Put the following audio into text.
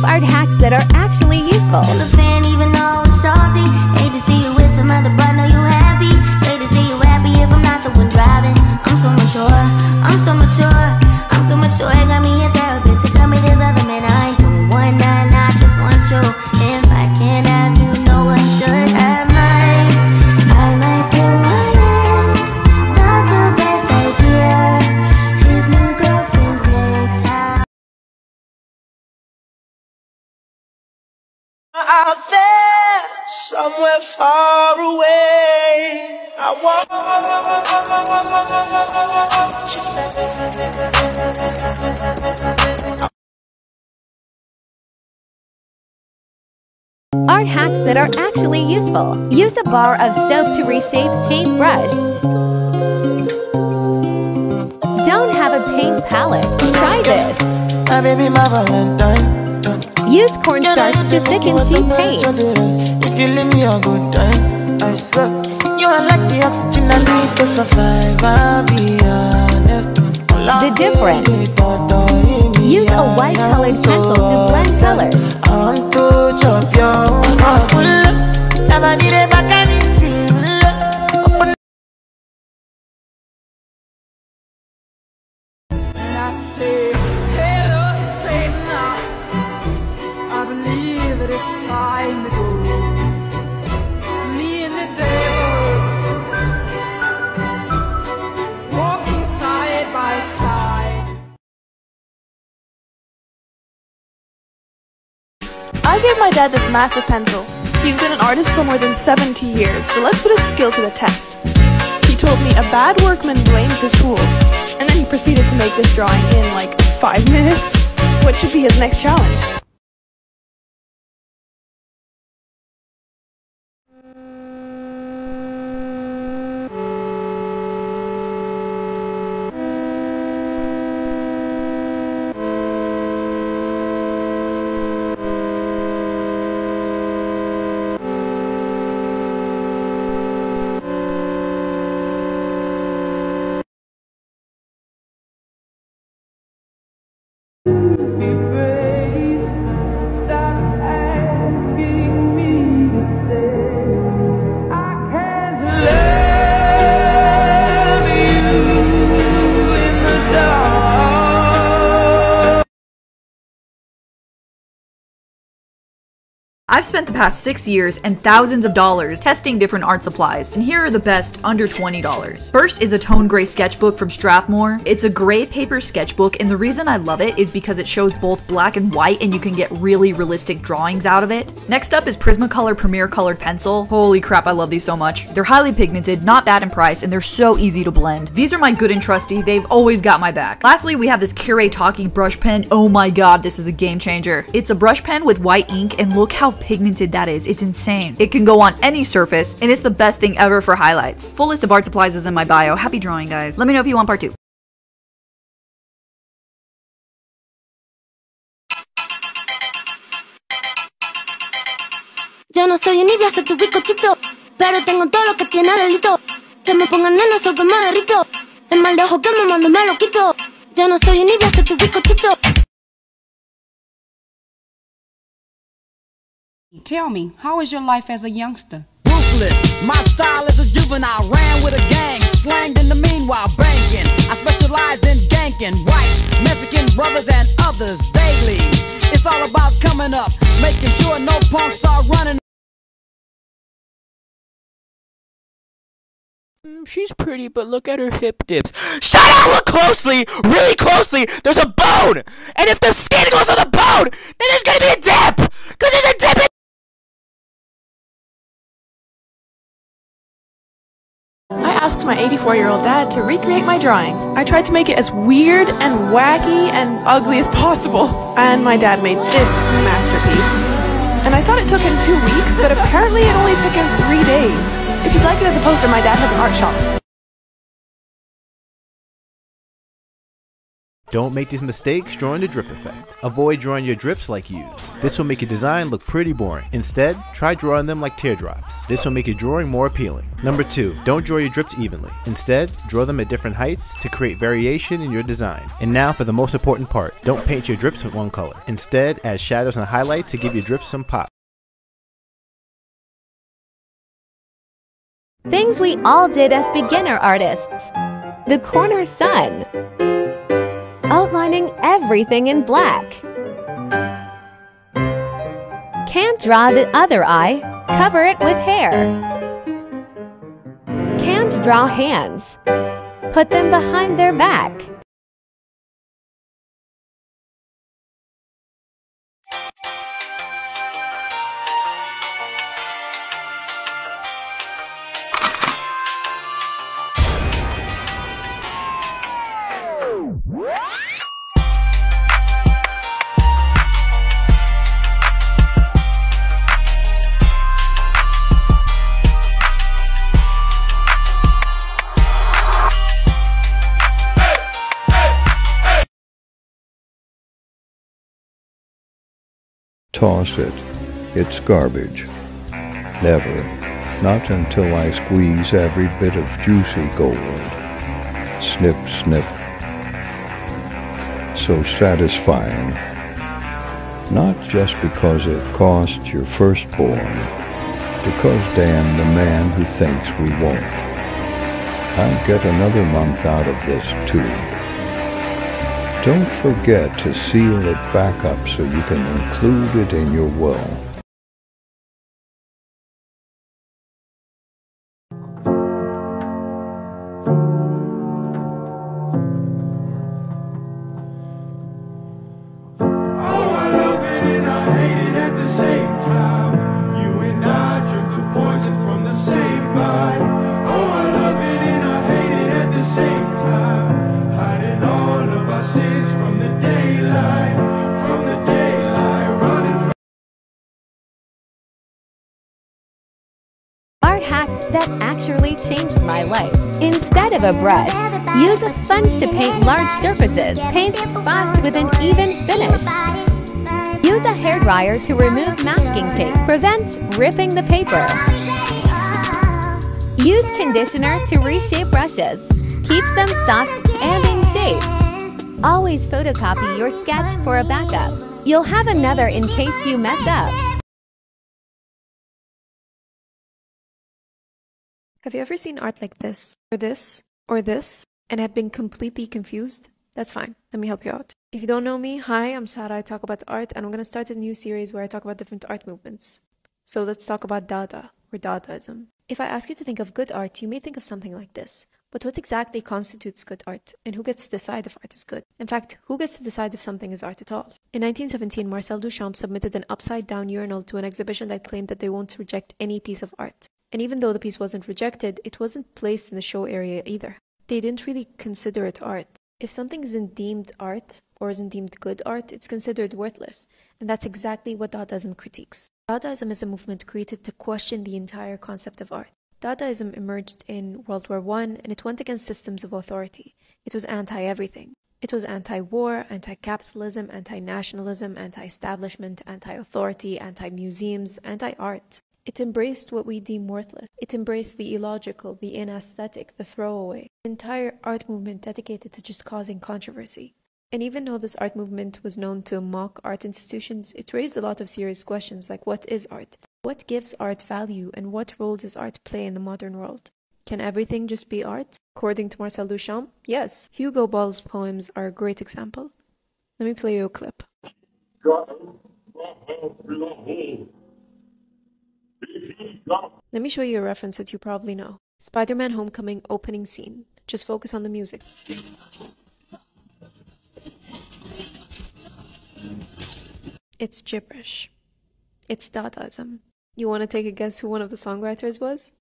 cheap art hacks that are actually useful. I'm a fan even though it's salty. Hate to see you with some other, but know you happy. Hate to see you happy if I'm not the one driving. I'm so mature, I'm so mature, I'm so mature. It got me a therapist to tell me there's other men I ain't doing one night, I just want you. If I can't have you, no one should. I might do my best. Not the best idea. His new girlfriend's next time. Out there, somewhere far away, I want. Art hacks that are actually useful. Use a bar of soap to reshape paintbrush. Don't have a paint palette. Try this. Use cornstarch to thicken cheap paint. If you leave me a good time, I swear you are like the oxygen I need to survive. I'll be honest. The difference. Use a white colored pencil to blend colors. I want to chop your heart. Never did it back on the street. And I say, hello, Satan. I believe that it's time to go. Me and the devil walking side by side. I gave my dad this massive pencil. He's been an artist for more than 70 years, so let's put his skill to the test. He told me a bad workman blames his tools, and then he proceeded to make this drawing in like 5 minutes. What should be his next challenge? Be brave, stop asking me to stay. I can't love you in the dark. I've spent the past 6 years and thousands of dollars testing different art supplies, and here are the best under $20. First is a tone gray sketchbook from Strathmore. It's a gray paper sketchbook, and the reason I love it is because it shows both black and white and you can get really realistic drawings out of it. Next up is Prismacolor Premier Colored Pencil. Holy crap, I love these so much. They're highly pigmented, not bad in price, and they're so easy to blend. These are my good and trusty, they've always got my back. Lastly, we have this Curé Talkie brush pen. Oh my god, this is a game changer. It's a brush pen with white ink, and look how pigmented that is. It's insane. It can go on any surface, and it's the best thing ever for highlights. Full list of art supplies is in my bio. Happy drawing, guys. Let me know if you want part 2. Yo no soy envidia, soy tu bizcochito, pero tengo todo lo que tiene delito. Que me pongan nena, soy que me derrito. El mal de ojo que me mando me lo quito. Yo no soy envidia, soy tu bizcochito. Tell me, how was your life as a youngster? Ruthless, my style is a juvenile. Ran with a gang, slanged in the meanwhile banking. I specialize in ganking whites, Mexican brothers and others daily. It's all about coming up, making sure no punks are running. She's pretty, but look at her hip dips. Shut up! Look closely! Really closely! There's a bone! And if the skin goes on the bone, then there's gonna be a dip! Cause there's a dip in— I asked my 84-year-old dad to recreate my drawing. I tried to make it as weird and wacky and ugly as possible. And my dad made this masterpiece. And I thought it took him 2 weeks, but apparently it only took him 3 days. If you'd like it as a poster, my dad has an art shop. Don't make these mistakes drawing the drip effect. Avoid drawing your drips like U's. This will make your design look pretty boring. Instead, try drawing them like teardrops. This will make your drawing more appealing. Number 2, don't draw your drips evenly. Instead, draw them at different heights to create variation in your design. And now for the most important part, don't paint your drips with one color. Instead, add shadows and highlights to give your drips some pop. Things we all did as beginner artists. The corner sun. Outlining everything in black. Can't draw the other eye, cover it with hair. Can't draw hands, put them behind their back. Toss it. It's garbage. Never. Not until I squeeze every bit of juicy gold. Snip, snip. So satisfying. Not just because it cost your firstborn, because damn the man who thinks we won't. I'll get another month out of this too. Don't forget to seal it back up so you can include it in your will. Art hacks that actually changed my life. Instead of a brush, use a sponge to paint large surfaces. Paint fast with an even finish. Use a hairdryer to remove masking tape. Prevents ripping the paper. Use conditioner to reshape brushes. Keeps them soft and in shape. Always photocopy your sketch for a backup. You'll have another in case you mess up. Have you ever seen art like this, or this, and have been completely confused? That's fine. Let me help you out. If you don't know me, hi, I'm Sarah. I talk about art, and I'm going to start a new series where I talk about different art movements. So let's talk about Dada, or Dadaism. If I ask you to think of good art, you may think of something like this. But what exactly constitutes good art? And who gets to decide if art is good? In fact, who gets to decide if something is art at all? In 1917, Marcel Duchamp submitted an upside-down urinal to an exhibition that claimed that they won't reject any piece of art. And even though the piece wasn't rejected, it wasn't placed in the show area either. They didn't really consider it art. If something isn't deemed art, or isn't deemed good art, it's considered worthless. And that's exactly what Dadaism critiques. Dadaism is a movement created to question the entire concept of art. Dadaism emerged in World War I, and it went against systems of authority. It was anti-everything. It was anti-war, anti-capitalism, anti-nationalism, anti-establishment, anti-authority, anti-museums, anti-art. It embraced what we deem worthless. It embraced the illogical, the inaesthetic, the throwaway. The entire art movement dedicated to just causing controversy. And even though this art movement was known to mock art institutions, it raised a lot of serious questions like what is art? What gives art value, and what role does art play in the modern world? Can everything just be art? According to Marcel Duchamp, yes. Hugo Ball's poems are a great example. Let me play you a clip. Let me show you a reference that you probably know. Spider-Man Homecoming opening scene. Just focus on the music. It's gibberish. It's Dadaism. You want to take a guess who one of the songwriters was?